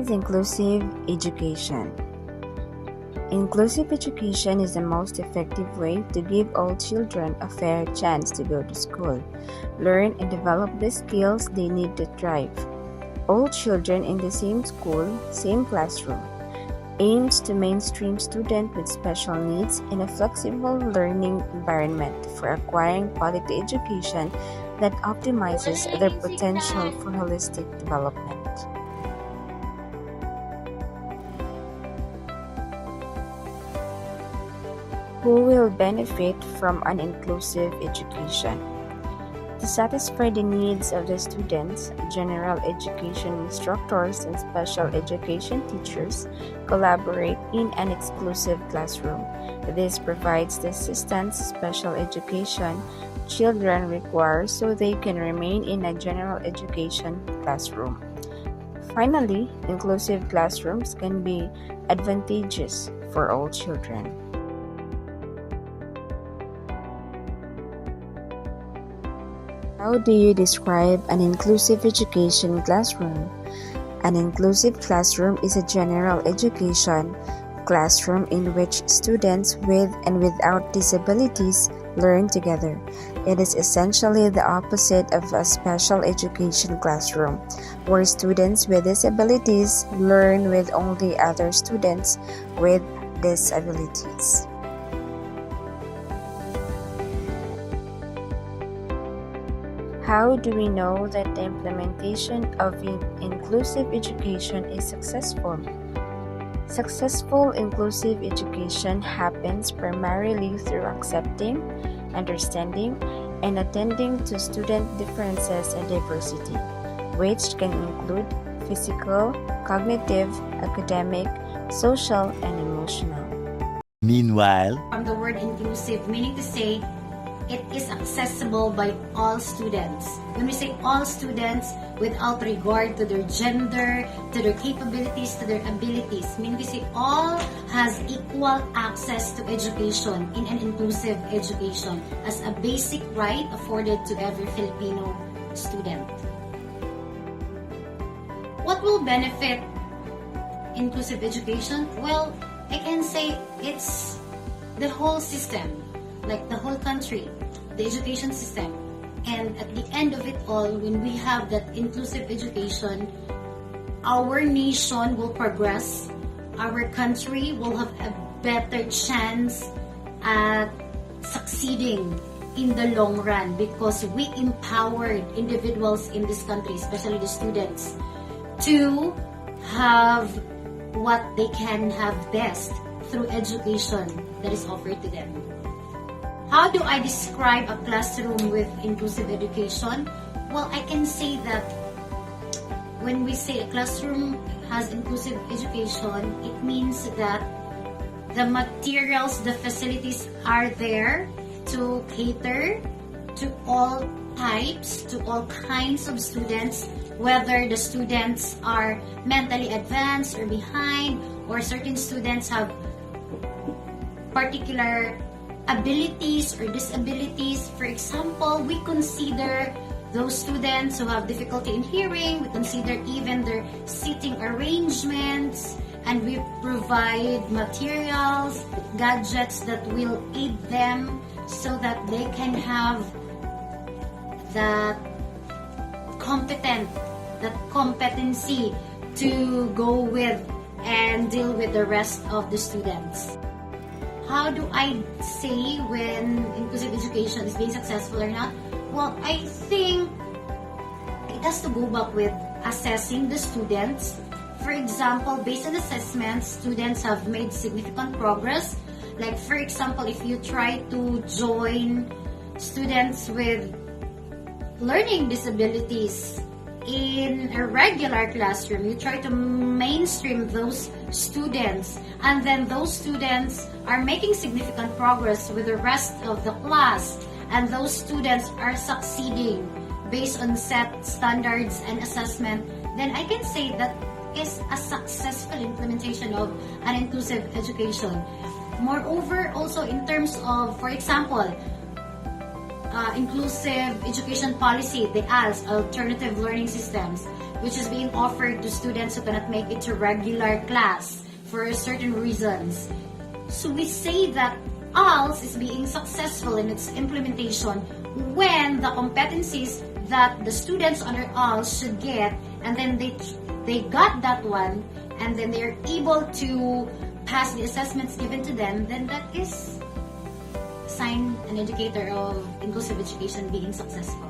is inclusive education? Inclusive education is the most effective way to give all children a fair chance to go to school, learn and develop the skills they need to thrive. All children in the same school, same classroom, aims to mainstream students with special needs in a flexible learning environment for acquiring quality education that optimizes their potential for holistic development. Who will benefit from an inclusive education? To satisfy the needs of the students, general education instructors and special education teachers collaborate in an exclusive classroom. This provides the assistance special education children require so they can remain in a general education classroom. Finally, inclusive classrooms can be advantageous for all children. How do you describe an inclusive education classroom? An inclusive classroom is a general education classroom in which students with and without disabilities learn together. It is essentially the opposite of a special education classroom, where students with disabilities learn with only other students with disabilities. How do we know that the implementation of inclusive education is successful? Successful inclusive education happens primarily through accepting, understanding, and attending to student differences and diversity, which can include physical, cognitive, academic, social, and emotional. Meanwhile, from the word inclusive, meaning to say it is accessible by all students. When we say all students, without regard to their gender, to their capabilities, to their abilities, meaning to say all has equal access to education in an inclusive education as a basic right afforded to every Filipino student. What will benefit inclusive education? Well, I can say it's the whole system, like the whole country, the education system. And at the end of it all, when we have that inclusive education, our nation will progress, our country will have a better chance at succeeding in the long run because we empowered individuals in this country, especially the students, to have what they can have best through education that is offered to them. How do I describe a classroom with inclusive education? Well, I can say that when we say a classroom has inclusive education, it means that the materials, the facilities are there to cater to all types, to all kinds of students, whether the students are mentally advanced or behind, or certain students have particular abilities or disabilities. For example, we consider those students who have difficulty in hearing, we consider even their seating arrangements, and we provide materials, gadgets that will aid them so that they can have that competency to go with and deal with the rest of the students. How do I say when inclusive education is being successful or not? Well, I think it has to go back with assessing the students. For example, based on assessments, students have made significant progress. Like for example, if you try to join students with learning disabilities in a regular classroom, you try to mainstream those students, and then those students are making significant progress with the rest of the class, and those students are succeeding based on set standards and assessment, then I can say that is a successful implementation of an inclusive education. Moreover, also in terms of, for example, inclusive education policy, the ALS, alternative learning systems. which is being offered to students who cannot make it to regular class for certain reasons. So we say that ALS is being successful in its implementation when the competencies that the students under ALS should get, and then they got that one, and then they're able to pass the assessments given to them, then that is sign an indicator of inclusive education being successful.